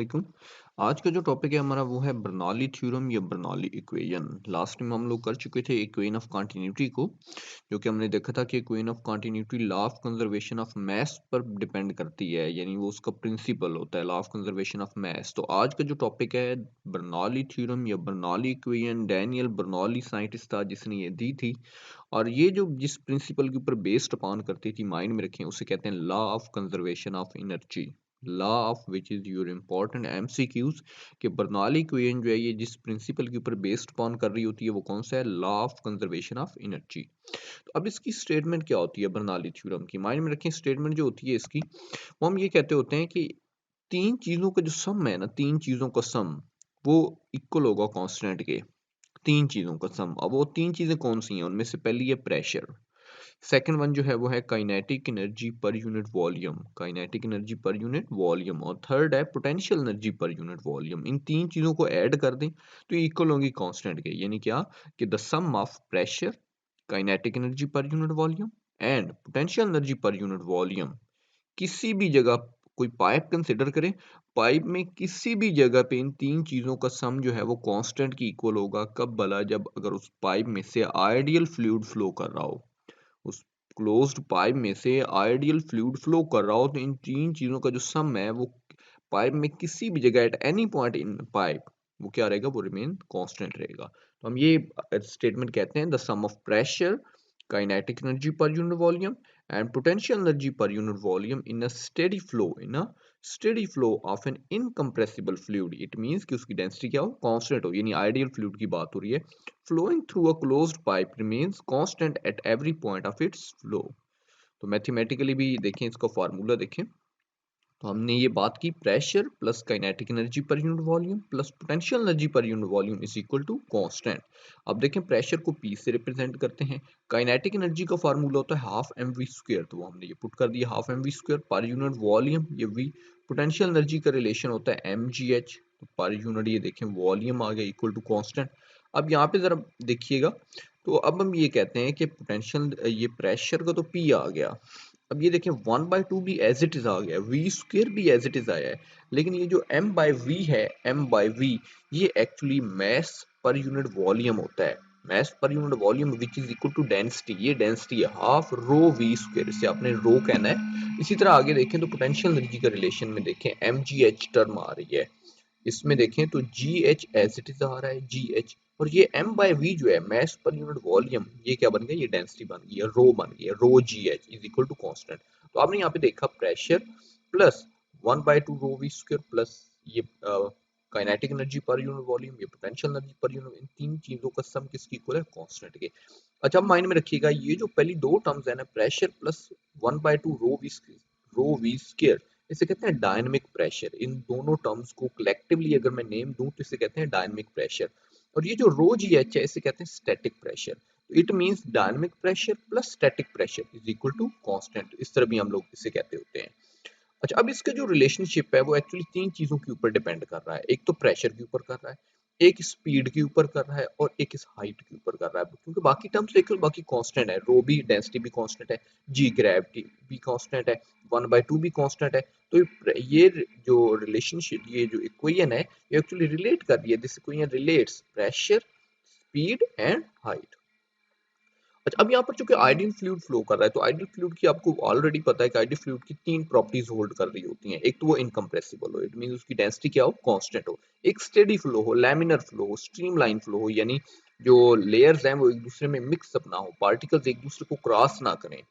वालेकुम। आज का जो टॉपिक है हमारा वो है बर्नौली थ्योरम या बर्नौली इक्वेशन। लास्ट टाइम हम लोग कर चुके थे इक्वेशन ऑफ कंटिन्यूटी को, जो कि हमने देखा था कि equation of continuity law of conservation of mass पर डिपेंड करती है, यानी वो उसका प्रिंसिपल होता है law of conservation of mass. तो आज का जो टॉपिक है बर्नौली थ्योरम या Bernoulli equation, Daniel Bernoulli scientist था जिसने ये दी थी। और ये जो जिस प्रिंसिपल के ऊपर बेस्ड अपॉन करती थी, माइंड में रखें, उसे कहते हैं law of conservation of energy. Law of which is your important MCQs कि बर्नौली इक्वेशन जो है ये जिस प्रिंसिपल के ऊपर बेस्ड अपॉन कर रही होती है वो कौन सा है, law of conservation of energy. तो अब इसकी स्टेटमेंट क्या होती है बर्नौली थ्योरम की, माइंड में रखें। स्टेटमेंट जो होती है इसकी, वो हम ये कहते होते हैं कि तीन चीजों का जो सम है ना, तीन चीजों का सम वो इक्वल होगा कांस्टेंट के। तीन चीजों का सम, अब वो तीन चीजें कौन सी हैं, उनमें से पहली है प्रेशर, सेकंड वन जो है वो है kinetic energy per unit volume, kinetic energy per unit volume, और थर्ड है potential energy per unit volume. इन तीन चीजों को ऐड कर दें तो इक्वल होंगी कांस्टेंट के, यानी क्या कि the sum of pressure, kinetic energy per unit volume and potential energy per unit volume. किसी भी जगह कोई पाइप कंसिडर करें, पाइप में किसी भी जगह पे इन तीन चीजों का सम जो है वो कांस्टेंट की इक्वल होगा। कब भला, जब अगर उस पाइप में से आइडियल फ्लूइड फ्लो कर रहा हो, उस क्लोज्ड पाइप में से आइडियल फ्लूइड फ्लो कर रहा हो, तो इन तीन चीजों का जो सम है वो पाइप में किसी भी जगह at any point in pipe वो क्या रहेगा, वो रिमेन कांस्टेंट रहेगा। तो हम ये स्टेटमेंट कहते हैं the sum of pressure, kinetic energy per unit volume and potential energy per unit volume in a steady flow, in a steady flow of an incompressible fluid. It means कि उसकी density क्या हो, constant हो, यानी ideal fluid की बात हो रही है। flowing through a closed pipe remains constant at every point of its flow। तो मैथमेटिकली भी देखें, इसका फार्मूला देखें, तो हमने ये बात की pressure plus kinetic energy per unit volume plus potential energy per unit volume is equal to constant. अब देखें प्रेशर को पी से रिप्रेजेंट करते हैं, काइनेटिक एनर्जी का फार्मूला होता है हाफ एम वी स्क्वायर, तो वो हमने ये पुट कर दिया half M V square per unit volume ये वी, पोटेंशियल एनर्जी का रिलेशन होता है एम जी एच, तो पर यूनिट ये देखें वॉल्यूम आ गया इक्वल टू कांस्टेंट। अब यहाँ पे जरा देखिएगा, तो अब हम ये कहते हैं कि पोटेंशियल, ये प्रेशर का तो पी आ गया, अब ये देखें 1/2 भी एज इट इज आ गया, वी स्क्वेयर भी एज इट इज आया है, लेकिन ये जो m बाई वी है, m बाई वी, ये actually mass per unit volume होता है। Mass per unit volume which is equal to density, ये डेंसिटी है हाफ रो वी स्क्वेयर, इसे आपने रो कहना है। इसी तरह आगे देखें तो पोटेंशियल एनर्जी का रिलेशन में देखें एम जी एच टर्म आ रही है, इसमें देखें तो G H as it is आ रहा है जी एच, और ये एम बाई वी जो है मैस पर यूनिट वॉल्यूम, ये क्या बन गया, ये डेंसिटी बन गई है, रो बन गई है, rho G H is equal to constant. तो आपने यहाँ पे देखा pressure plus 1/2 rho V square plus ये kinetic energy per unit volume, ये पोटेंशियल एनर्जी पर यूनिट, इन तीन चीजों का सम किसकी इक्वल है, कांस्टेंट के। अच्छा, अब माइंड में रखिएगा ये जो पहली दो टर्म्स है ना, pressure plus 1/2 rho V square, इसे कहते हैं डायनेमिक प्रेशर। इन दोनों टर्म्स को कलेक्टिवली अगर मैं नेम दूं तो इसे कहते हैं डायनेमिक प्रेशर। और ये जो रो जी एच है इसे कहते हैं static pressure. It means dynamic pressure plus static pressure is equal to constant, इस तरह भी हम लोग इसे कहते होते हैं। अच्छा, अब इसका जो रिलेशनशिप है वो एक्चुअली तीन चीजों के ऊपर डिपेंड कर रहा है, एक तो प्रेशर के ऊपर कर रहा है, एक स्पीड के ऊपर कर रहा है, और एक इस हाइट के ऊपर कर रहा है, क्योंकि बाकी टर्म्स देखो बाकी कांस्टेंट है, रो भी डेंसिटी भी कांस्टेंट है, जी ग्रेविटी भी कांस्टेंट है, 1/2 भी कांस्टेंट है। तो ये जो रिलेशनशिप, ये जो इक्वेशन है, ये एक्चुअली रिलेट कर रही है, this equation relates pressure, speed and height. अच्छा, अब यहाँ पर चूंकि आइडियल फ्लूइड फ्लो कर रहा है, तो आइडियल फ्लूइड की आपको ऑलरेडी पता है कि आइडियल फ्लूइड की तीन प्रॉपर्टीज होल्ड कर रही होती हैं। एक तो वो इनकम्प्रेसिबल हो, इट मींस उसकी डेंसिटी क्या हो, कांस्टेंट हो, एक स्टेडी फ्लो हो, लैमिनर फ्लो हो, स्ट्रीमलाइन फ्लो हो, यानी जो लेयर्स हैं वो एक दूसरे में मिक्स अप ना हो, पार्टिकल्स एक दूसरे को क्रॉस ना करें।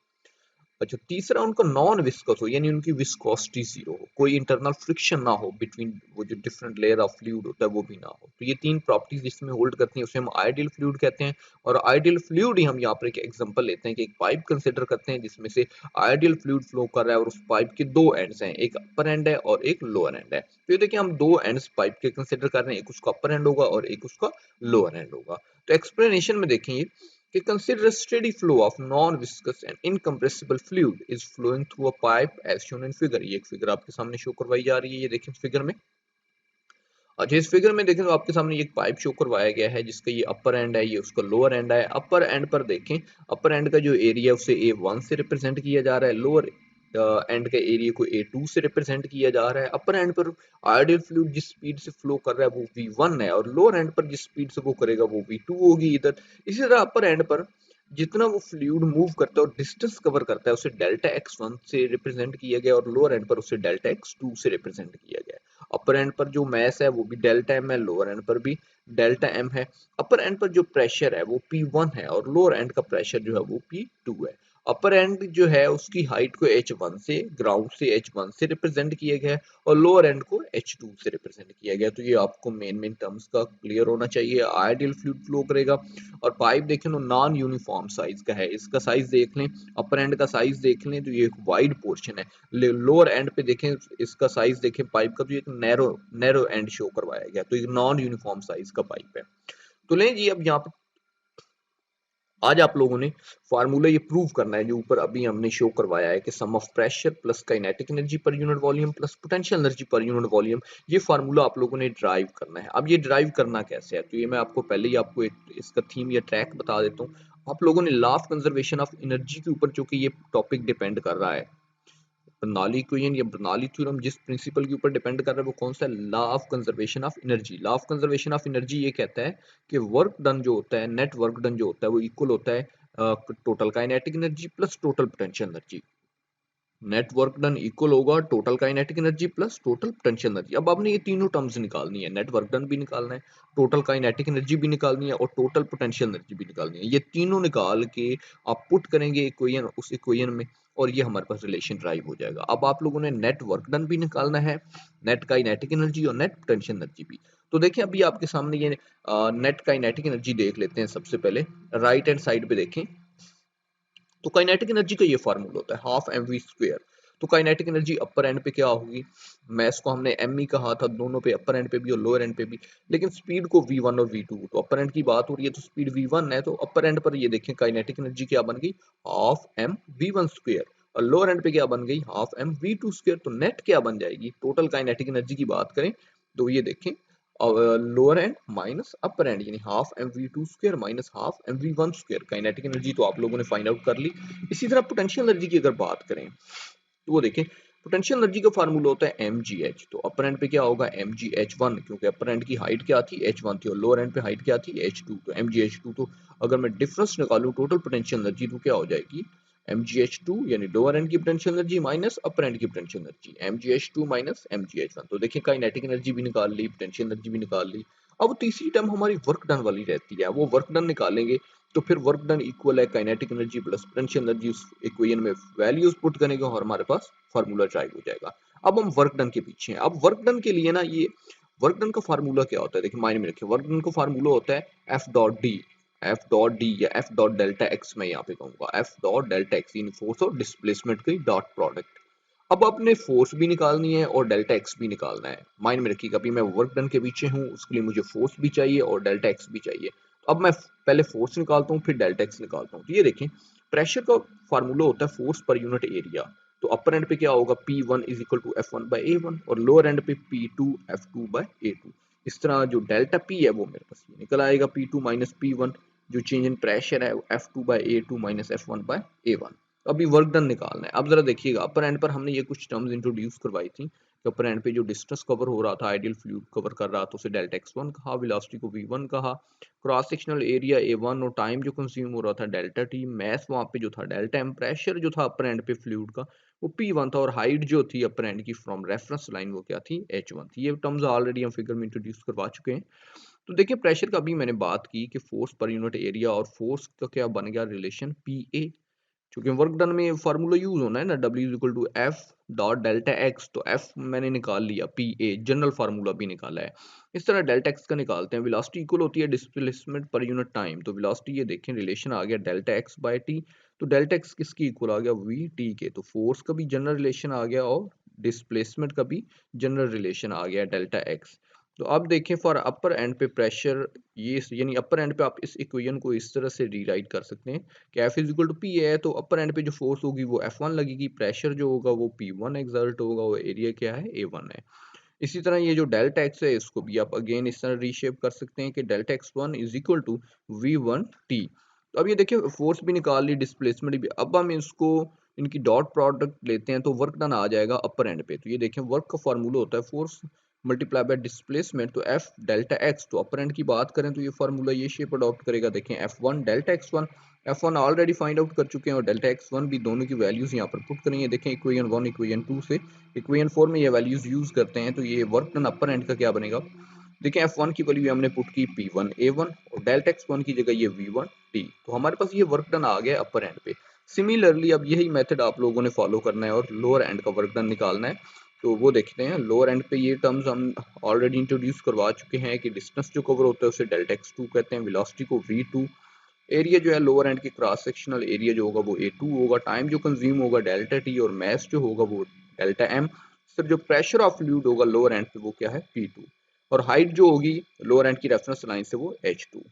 अच्छा, तीसरा उनका नॉन विस्कस हो, यानी उनकी विस्कोसिटी जीरो हो, कोई इंटरनल फ्रिक्शन ना हो बिटवीन वो जो डिफरेंट लेयर ऑफ फ्लूइड होता है वो भी ना हो। तो ये तीन प्रॉपर्टीज जिसमें होल्ड करती हैं उसे हम आइडियल फ्लूइड कहते हैं। और आइडियल फ्लूइड ही हम यहाँ पर एक एग्जांपल लेते हैं कि एक पाइप कंसिडर करते हैं जिसमें से आइडियल फ्लूइड फ्लो कर रहा है और उस पाइप के दो एंड्स हैं, एक अपर एंड है और एक लोअर एंड है। तो ये देखिए हम दो एंड्स पाइप के कंसिडर कर रहे हैं, एक उसका अपर एंड होगा और एक उसका लोअर एंड होगा। तो एक्सप्लेनेशन में देखेंगे कि consider a steady flow of non-viscous and incompressible fluid is flowing through a pipe as shown in figure। ये एक फिगर आपके सामने शो करवाई जा रही है, ये देखें इस फिगर में। अच्छा, इस फिगर में देखें तो आपके सामने एक पाइप शो करवाया गया है जिसका ये अपर एंड है, ये उसका लोअर एंड है। अपर एंड पर देखें, अपर एंड का जो एरिया है उसे A1 से रिप्रेजेंट किया जा रहा है, लोअर एंड के एरिया को A2 से रिप्रेजेंट किया जा रहा है। अपर एंड पर आइडियल फ्लूइड जिस स्पीड से फ्लो कर रहा है वो V1 है, और लोअर एंड पर जिस स्पीड से वो करेगा वो V2 होगी इधर। इसी तरह अपर एंड पर जितना वो फ्लूइड मूव करता है और डिस्टेंस कवर करता है उसे डेल्टा x1 से रिप्रेजेंट किया गया, और लोअर एंड पर उसे डेल्टा x2 से रिप्रेजेंट किया गया। अपर एंड पर जो मैस है वो भी डेल्टा m है, लोअर एंड पर भी डेल्टा m है। अपर एंड पर जो प्रेशर है वो P1 है, और लोअर एंड का प्रेशर जो है वो P2 है। अपर एंड जो है उसकी हाइट को H1 से, ग्राउंड से H1 से रिप्रेजेंट किया गया है, और लोअर एंड को H2 से रिप्रेजेंट किया गया है। तो ये आपको मेन टर्म्स का क्लियर होना चाहिए। आइडियल फ्लूइड फ्लो करेगा, और पाइप देखें तो नॉन यूनिफॉर्म साइज का है। इसका साइज देख लें, अपर एंड का साइज देख लें तो ये एक वाइड पोर्शन है। लोअर एंड पे देखें, इसका साइज देखें पाइप का, तो ये एक नैरो एंड शो करवाया गया, तो एक नॉन यूनिफॉर्म साइज का पाइप है। तो लें जी, अब यहाँ पे आज आप लोगों ने फार्मूला ये प्रूव करना है जो ऊपर अभी हमने शो करवाया है कि sum of pressure plus kinetic energy per unit volume plus potential energy per unit volume, ये फार्मूला आप लोगों ने ड्राइव करना है। अब ये ड्राइव करना कैसे है, तो ये मैं आपको पहले ही आपको एक इसका थीम या ट्रैक बता देता हूँ। आप लोगों ने law of conservation of energy के ऊपर, चूंकि ये टॉपिक डिपेंड कर रहा है, बर्नौली इक्वेशन या बर्नौली थ्योरम जिस प्रिंसिपल के ऊपर डिपेंड कर रहा है वो कौन सा है, law of conservation of energy. Law of conservation of energy ये कहता है कि वर्क डन जो होता है, नेट वर्क डन जो होता है वो इक्वल होता है total kinetic energy plus total potential energy. Net work done equal होगा total kinetic energy plus total potential energy. अब आपने ये तीनों टर्म्स निकालनी है, नेट वर्क डन भी निकालना है, टोटल काइनेटिक एनर्जी भी निकालनी है, और टोटल पोटेंशियल एनर्जी भी निकालनी है। ये तीनों निकाल के आप पुट करेंगे इक्वेशन, उस इक्वेशन में, और ये हमारे पास रिलेशन ड्राइव हो जाएगा। अब आप लोगों ने नेट वर्क डन भी निकालना है, नेट काइनेटिक एनर्जी और नेट पोटेंशियल एनर्जी भी। तो देखिए अभी आपके सामने ये नेट काइनेटिक एनर्जी देख लेते हैं। सबसे पहले राइट हैंड साइड पे देखें तो काइनेटिक एनर्जी का ये फार्मूला होता है हाफ एम वी स्क्वेयर। तो काइनेटिक एनर्जी अपर एंड पे क्या होगी, मैस को हमने एम ई कहा था, दोनों पे अपर एंड पे भी और लोअर एंड पे भी, लेकिन स्पीड को V1 और V2, तो अपर एंड की बात हो रही है तो स्पीड V1 है, तो अपर एंड पर ये देखें काइनेटिक एनर्जी क्या बन गई, हाफ एम V1 स्क्वेयर, और लोअर एंड पे क्या बन गई, हाफ एम V2 स्क्वेयर। तो नेट क्या बन जाएगी, टोटल काइनेटिक एनर्जी की बात करें तो ये देखें lower end minus upper end, यानी half M V two square minus half M V one square. Kinetic energy तो आप लोगों ने फाइंड आउट कर ली। इसी तरह पोटेंशियल एनर्जी की अगर बात करें तो वो देखें, पोटेंशियल एनर्जी का फार्मूला होता है एम जी एच। तो अपर एंड पे क्या होगा, एम जी एच वन, क्योंकि अपर एंड की हाइट क्या थी, एच वन थी, और लोअर एंड पे हाइट क्या थी, एच टू। तो एम जी एच टू, तो अगर मैं डिफरेंस निकालूं टोटल पोटेंशियल एनर्जी तो क्या हो जाएगी, एम जी एच टू, यानी लोअर एंड की potential energy minus upper end की potential energy, M G H two minus M G H one. तो देखिए काइनेटिक एनर्जी भी निकाल ली, पोटेंशियल एनर्जी भी निकाल ली। अब तीसरी टर्म हमारी वर्क डन वाली रहती है, वो वर्क डन निकालेंगे। तो फिर वर्क डन इक्वल है kinetic energy plus potential energy, उस इक्वेशन में वैल्यूज पुट करेंगे और हमारे पास फार्मूला ड्राइव हो जाएगा। अब हम वर्क डन के पीछे हैं। अब वर्क डन के लिए ना, ये वर्क डन का फार्मूला क्या होता है, देखिए माइंड में रखिए, वर्क डन का फार्मूला होता है F dot D. F dot D या एफ डॉट डेल्टा एक्स मैं यहाँ पे कहूंगा, F dot delta x in force और डिस्प्लेसमेंट की डॉट प्रोडक्ट। अब आपने फोर्स भी निकालनी है और डेल्टा एक्स भी निकालना है। माइंड में रखिएगा, अभी मैं वर्क डन के पीछे हूँ, उसके लिए मुझे फोर्स भी चाहिए और डेल्टा एक्स भी चाहिए। तो अब मैं पहले फोर्स निकालता हूँ फिर डेल्टा एक्स निकालता हूँ। तो ये देखें, प्रेशर का फार्मूला होता है फोर्स पर यूनिट एरिया। तो अपर एंड पे क्या होगा, P1 is equal to F1 by A1, और लोअर एंड पे P2 F2 बाई A2। इस तरह जो डेल्टा P है वो मेरे पास ये निकल आएगा, P2 माइनस P1, जो चेंज इन प्रेशर है F2 by A2 minus F1 by A1। अभी वर्क डन निकालना है। अब जरा देखिएगा, अपर एंड पर हमने ये कुछ टर्म्स इंट्रोड्यूस करवाई थी कि अपर एंड पे जो डिस्टेंस कवर हो रहा था, आइडियल फ्लूइड कवर कर रहा था, उसे डेल्टा x1 कहा, वेलोसिटी को v1 कहा, क्रॉस सेक्शनल एरिया a1, और टाइम जो कंज्यूम हो रहा था डेल्टा t, मैस वहां पे जो था डेल्टा m, प्रेशर जो था अपर एंड पे फ्लूइड का वो p1 था, और हाइट जो थी अपर एंड की फ्रॉम रेफरेंस लाइन वो क्या थी, h1 थी। ये टर्म्स ऑलरेडी हम फिगर में इंट्रोड्यूस करवा चुके हैं। तो देखिए प्रेशर का अभी मैंने बात की कि फोर्स पर यूनिट एरिया और फोर्स का क्या बन गया रिलेशन, pa। क्योंकि वर्क डन में फार्मूला यूज होना है ना, W is equal to F dot delta X. तो एफ मैंने निकाल लिया, पी ए जनरल फार्मूला भी निकाला है। इस तरह डेल्टा एक्स का निकालते हैं। वेलोसिटी इक्वल होती है डिस्प्लेसमेंट पर यूनिट टाइम। तो वेलोसिटी ये देखें रिलेशन आ गया डेल्टा एक्स बाय टी। तो डेल्टा एक्स किसकी इक्वल आ गया, वी टी के। तो फोर्स का भी जनरल रिलेशन आ गया और डिस्प्लेसमेंट का भी जनरल रिलेशन आ गया डेल्टा एक्स। तो अब देखें फॉर अपर एंड पे प्रेशर, ये यानी अपर एंड पे आप इस इक्वेशन को इस तरह से रीराइट कर सकते हैं कि F is equal to P है, तो अपर एंड पे जो फोर्स होगी वो F1 लगेगी, प्रेशर जो होगा वो P1 एक्सर्ट होगा, वो एरिया क्या है, A1 है। इसी तरह ये जो डेल्टा एक्स है इसको भी आप अगेन इस तरह रीशेप कर सकते हैं कि delta x1 is equal to V1 T। तो अब ये देखिए फोर्स भी निकाल ली, डिस्प्लेसमेंट भी। अब हम इसको इनकी डॉट प्रोडक्ट लेते हैं तो वर्क डन आ जाएगा अपर एंड पे। तो ये देखें वर्क का फार्मूला होता है फोर्स मल्टीप्लाई बाय डिस्प्लेसमेंट, तो एफ डेल्टा एक्स। तो अपर एंड की बात करें तो ये फार्मूला ये शेप अडॉप्ट करेगा। देखें F1 delta x1, F1 already find out कर चुके हैं और डेल्टा x1 भी, दोनों की वैल्यूज यहाँ पर पुट करेंगे। देखें इक्वेशन 1 इक्वेशन 2 से इक्वेशन 4 में ये वैल्यूज यूज करते हैं, तो ये वर्क डन अपर एंड का क्या बनेगा। देखें F1 की वैल्यू हमने पुट की P1 A1 और डेल्टा x1 की जगह ये V1 T। तो हमारे पास ये वर्क डन आ गया अपर एंड पे। सिमिलरली अब यही मेथड आप लोगों ने फॉलो करना है और लोअर एंड का वर्क डन निकालना है। तो वो देखते हैं। लोअर एंड पे ये टर्म्स हम ऑलरेडी इंट्रोड्यूस करवा चुके हैं कि डिस्टेंस जो कवर होता है उसे डेल्टा x2 कहते हैं, वेलोसिटी को v2, एरिया जो है लोअर एंड की क्रॉस सेक्शनल एरिया जो होगा वो A2 होगा, टाइम जो कंज्यूम होगा डेल्टा t और मास जो होगा वो डेल्टा m। सर जो प्रेशर ऑफ फ्लूइड होगा लोअर एंड पे वो क्या है P2, और हाइट जो होगी लोअर एंड की रेफरेंस लाइन से वो h2।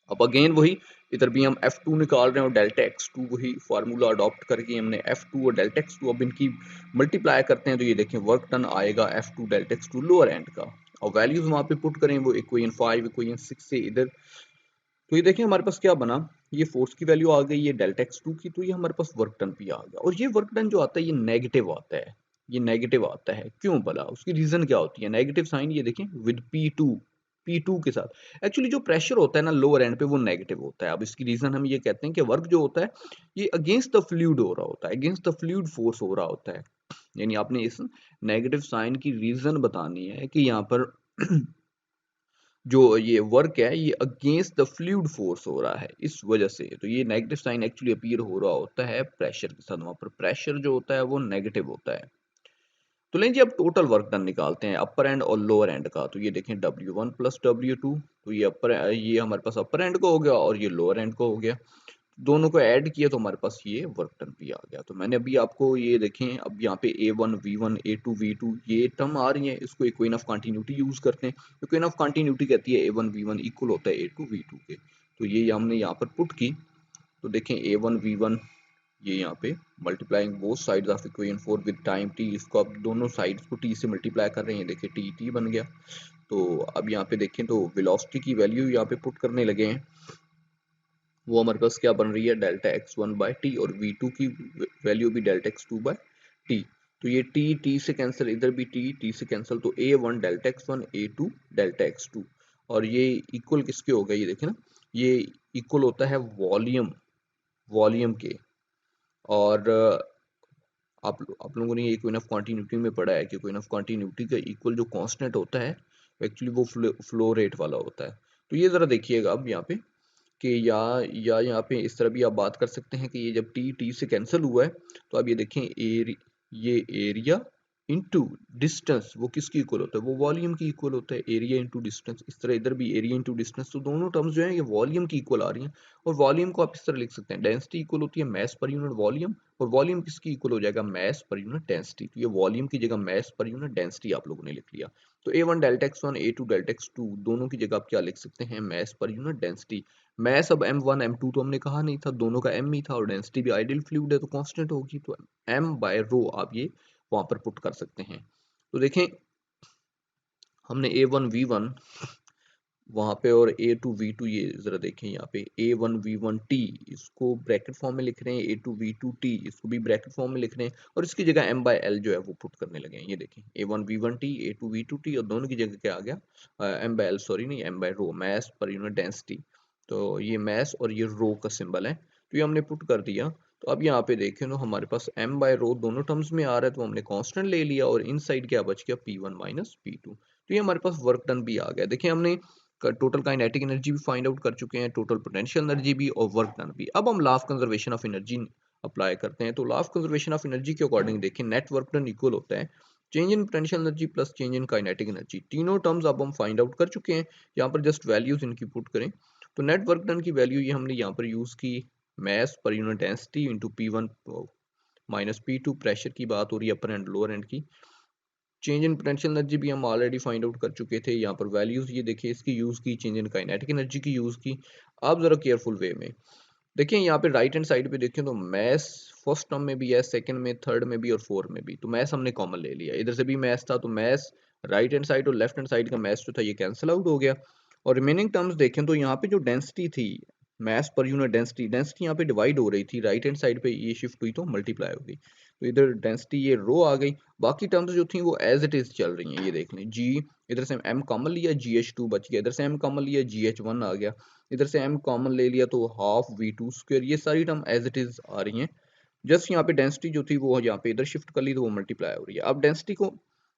अब अगेन वही, इधर भी हम F2 निकाल रहे हैं और डेल्टा x2 वही फार्मूला अडॉप्ट करके हमने F2 और डेल्टा x2 अब इनकी मल्टीप्लाई करते हैं। तो ये देखें वर्क डन आएगा F2 delta x2 lower and का, और वैल्यूज वहां पे पुट करें वो इक्वेशन 5 इक्वेशन 6 से इधर। तो ये देखें हमारे पास क्या बना, ये फोर्स की वैल्यू आ गई, ये डेल्टा x2 की, तो ये हमारे पास वर्क डन भी आ गया। और ये वर्क डन जो आता है ये नेगेटिव आता है, ये नेगेटिव आता है क्यों भला, उसकी रीजन क्या होती है। नेगेटिव साइन ये देखें विद P2 के साथ। एक्चुअली जो प्रेशर होता है ना लोअर एंड पे वो नेगेटिव होता है। अब इसकी रीजन हम ये कहते हैं कि वर्क जो होता है ये अगेंस्ट द फ्लूइड हो रहा होता है, अगेंस्ट द फ्लूइड फोर्स हो रहा होता है। यानी आपने इस नेगेटिव साइन की रीजन बतानी है कि यहाँ पर जो ये वर्क है ये अगेंस्ट द फ्लूइड फोर्स हो रहा है इस वजह से। तो ये नेगेटिव साइन एक्चुअली अपीयर हो रहा होता है प्रेशर के साथ, वहां पर प्रेशर जो होता है वो नेगेटिव होता है। तो लेंगे अब टोटल वर्क डन निकालते हैं अपर एंड और लोअर एंड का। तो ये देखें W1 प्लस W2, तो ये हमारे पास अपर एंड का हो गया और ये लोअर एंड का हो गया। दोनों को ऐड किया तो हमारे पास ये वर्क डन भी आ गया। तो मैंने अभी आपको ये देखें, अब यहाँ पे A1 V1 A2 V2 ये टर्म आ रही है, इसको इक्वेशन ऑफ कंटिन्यूटी यूज करते हैं। इक्वेशन ऑफ कंटिन्यूटी कहती है A1 V1 इक्वल होता है A2 V2 के। तो ये हमने यहाँ पर पुट की। तो देखें A1 V1 ये यहाँ पे multiplying both sides of equation 4 with time t, इसको अब दोनों साइड्स को t से मल्टीप्लाई कर रहे हैं। देखिए t बन गया। तो अब यहाँ पे देखें तो वेलोसिटी की वैल्यू यहाँ पे पुट करने लगे हैं, वो हमारे पास क्या बन रही है डेल्टा x1 बाय टी, और v2 की वैल्यू भी डेल्टा x2 बाय टी। तो ये t से कैंसिल, इधर भी t से कैंसिल, तो a1 delta x1 a2 delta x2, और ये इक्वल किसके हो गए, ये देखें ना, ये इक्वल होता है वॉल्यूम के। और आप लोगों ने ये इक्वेशन ऑफ कंटिन्यूटी में पढ़ा है कि इक्वेशन ऑफ कंटिन्यूटी का इक्वल जो कांस्टेंट होता है एक्चुअली वो फ्लो रेट वाला होता है। तो ये जरा देखिएगा अब यहाँ पे कि या यहाँ पे इस तरह भी आप बात कर सकते हैं कि ये जब टी से कैंसिल हुआ है तो आप ये देखें ये एरिया इनटू डिस्टेंस वो किसकी इक्वल होता है, वो वॉल्यूम की इक्वल होता है, एरिया इनटू डिस्टेंस। इस तरह इधर भी एरिया इनटू डिस्टेंस, तो दोनों टर्म्स जो है ये वॉल्यूम की इक्वल आ रही हैं। और वॉल्यूम को आप इस तरह लिख सकते हैं, डेंसिटी इक्वल होती है मास पर यूनिट वॉल्यूम, और वॉल्यूम किसकी इक्वल हो जाएगा, मास पर यूनिट डेंसिटी। तो ये वॉल्यूम की जगह मास पर यूनिट डेंसिटी आप लोगों ने लिख लिया। तो A1 delta x1 A2 delta x2 दोनों की जगह आप क्या लिख सकते हैं, मास पर यूनिट डेंसिटी। मास अब m1 m2 तो हमने कहा नहीं था, दोनों का m ही था, और डेंसिटी भी आइडियल फ्लूइड है तो कांस्टेंट होगी, तो m बाय रो आप ये वहां पर पुट कर सकते हैं। तो देखें हमने A1 V1 वहां पे और A2 V2, ये जरा देखें यहाँ पे A1 V1 T इसको ब्रैकेट फॉर्म में लिख रहे हैं, A2 V2 T इसको भी ब्रैकेट फॉर्म में लिख रहे हैं, और इसकी जगह m बाय l जो है वो पुट करने लगे हैं। ये देखें A1 V1 T A2 V2 T, और दोनों की जगह क्या आ गया m बाय l, सॉरी नहीं m बाय रो, मास पर यूनिट डेंसिटी। तो ये मास और ये रो का सिंबल है, तो ये हमने पुट कर दिया। तो अब यहाँ पे देखें तो हमारे पास m बाय रो दोनों टर्म्स में आ रहा है, तो हमने कांस्टेंट ले लिया और इन साइड क्या बच गया P1 माइनस P2। तो ये हमारे पास वर्क डन भी आ गया। देखिए हमने टोटल काइनेटिक एनर्जी भी फाइंड आउट कर चुके हैं, टोटल पोटेंशियल एनर्जी भी और वर्क डन भी। अब हम law of conservation of energy apply करते हैं। तो law of conservation of energy के अकॉर्डिंग देखें नेट वर्क डन इक्वल होता है change in potential energy plus change in kinetic energy. तीनों टर्म्स अब हम फाइंड आउट कर चुके हैं, यहाँ पर जस्ट वैल्यूज इनकी पुट करें। तो नेट वर्क डन की वैल्यू ये हमने यहाँ पर यूज की, mass per unit density into P1 minus P2, pressure की बात हो रही है अपर एंड लोअर एंड की। चेंज इन पोटेंशियल एनर्जी भी हम ऑलरेडी फाइंड आउट कर चुके थे, यहाँ पर वैल्यूज ये देखिए इसकी यूज की, चेंज इन काइनेटिक एनर्जी की यूज की। अब जरा केयरफुल वे में देखिए, यहाँ पे राइट हैंड साइड पे देखें तो मैथ्स फर्स्ट टर्म में भी है, सेकंड में, थर्ड में भी और फोर्थ में भी। तो मैथ्स हमने कॉमन ले लिया, इधर से भी मैथ्स था, तो मैथ्स राइट हैंड साइड और लेफ्ट हैंड साइड का मैथ्स जो था ये कैंसिल आउट हो गया। और रिमेनिंग टर्म्स देखें तो यहाँ पे जो डेंसिटी थी मास पर यूनिट डेंसिटी, डेंसिटी यहाँ पे डिवाइड हो रही थी, राइट हैंड साइड पे ये शिफ्ट हुई तो मल्टीप्लाई हो गई, तो इधर डेंसिटी ये रो आ गई, बाकी टर्म्स जो थी वो एज इट इज चल रही हैं। ये देख लें, जी इधर से m कॉमन लिया, GH2 बच गया, इधर से m कॉमन लिया, GH1 आ गया, इधर से m कॉमन ले लिया तो हाफ V2 स्क्वायर, ये सारी टर्म एज इट इज आ रही हैं। जस्ट यहाँ पे डेंसिटी जो थी वो यहाँ पे इधर शिफ्ट कर ली तो वो मल्टीप्लाई हो रही है। अब डेंसिटी को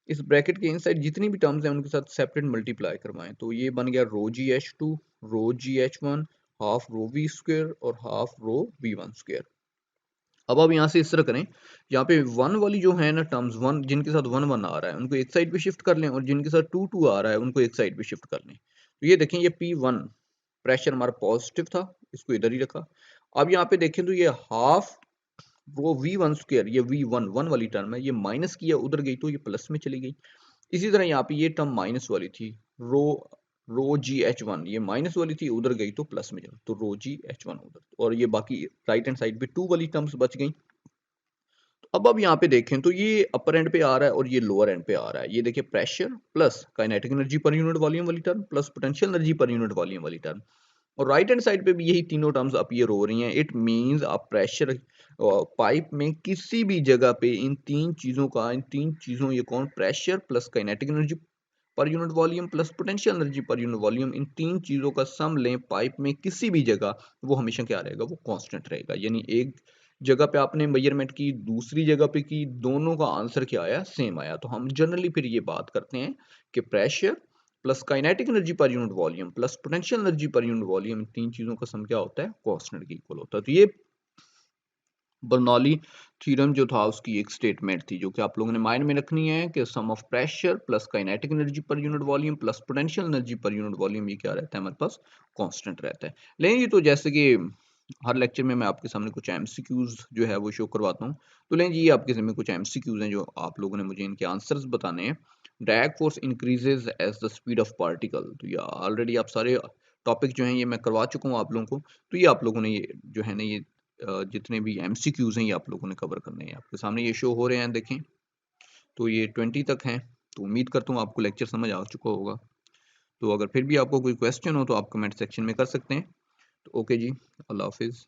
इस ब्रैकेट के इनसाइड जितनी भी टर्म्स हैं उनके साथ सेपरेट मल्टीप्लाई करवाएं, तो ये बन गया रो GH2 रो GH1 half rho V square और हाफ रो V1 स्क्वायर। अब आप यहाँ से इस तरह करें, यहाँ पे वन वाली जो है ना टर्म्स, वन जिनके साथ वन वन आ रहा है उनको एक साइड पे शिफ्ट कर लें, और जिनके साथ टू टू आ रहा है उनको एक साइड पे शिफ्ट कर लें। तो ये देखें, ये P1 प्रेशर हमारा पॉजिटिव था, इसको इधर ही रखा। अब यहाँ पे देखें तो ये हाफ वो V1 स्क्वायर, ये V1 वन वाली टर्म है, ये माइनस किया उधर गई तो ये प्लस में चली गई। इसी तरह यहाँ पे ये टर्म माइनस वाली थी, रो रो GH1, ये माइनस वाली थी उधर गई तो प्लस में चली, तो रो GH1 उधर, और ये बाकी राइट हैंड साइड पे टू वाली टर्म्स बच गई। अब यहाँ पे देखें तो ये अपर एंड पे आ रहा है और ये लोअर एंड पे आ रहा है। ये देखिए, pressure plus kinetic energy per unit volume वाली term plus potential energy per unit volume वाली टर्म, और राइट हैंड साइड पे भी यही तीनों टर्म्स अपीयर हो रही हैं। इट मींस आप प्रेशर पाइप में किसी भी जगह पे इन तीन चीजों का, इन तीन चीजों, ये कौन, pressure plus kinetic energy per unit volume plus potential energy per unit volume, इन तीन चीजों का सम लें पाइप में किसी भी जगह, वो हमेशा क्या रहेगा, वो कांस्टेंट रहेगा। यानी एक जगह पे आपने मेजरमेंट की, दूसरी जगह पे की, दोनों का आंसर क्या आया, सेम आया। तो हम जनरली फिर ये बात करते हैं कि pressure plus kinetic energy per unit volume plus potential energy per unit volume, इन तीन चीजों का सम क्या होता है, कांस्टेंट के इक्वल होता है। तो ये बर्नौली थ्योरम जो था उसकी एक स्टेटमेंट थी, जो कि आप लोगों ने माइंड में रखनी है कि sum of pressure plus kinetic energy per unit volume plus potential energy per unit volume, ये क्या रहता है, हमारे पास कांस्टेंट रहता है। लेकिन ये तो जैसे कि हर लेक्चर में मैं आपके सामने कुछ एमसीक्यूज जो है वो शो करवाता हूँ, तो लेकिन ये आपके सामने कुछ एमसीक्यूज हैं जो आप लोगों ने मुझे इनके आंसर्स बताने हैं। Drag force increases as the speed of particle, तो ये ऑलरेडी आप सारे टॉपिक जो हैं ये मैं करवा चुका हूँ आप लोगों को, तो ये आप लोगों ने ये जो है ना, ये जितने भी एमसीक्यूज हैं ये आप लोगों ने कवर करने हैं। आपके सामने ये शो हो रहे हैं, देखें, तो ये 20 तक हैं। तो उम्मीद करता हूँ आपको लेक्चर समझ आ चुका होगा। तो अगर फिर भी आपको कोई क्वेश्चन हो तो आप कमेंट सेक्शन में कर सकते हैं। तो ओके जी, अल्लाह हाफिज़।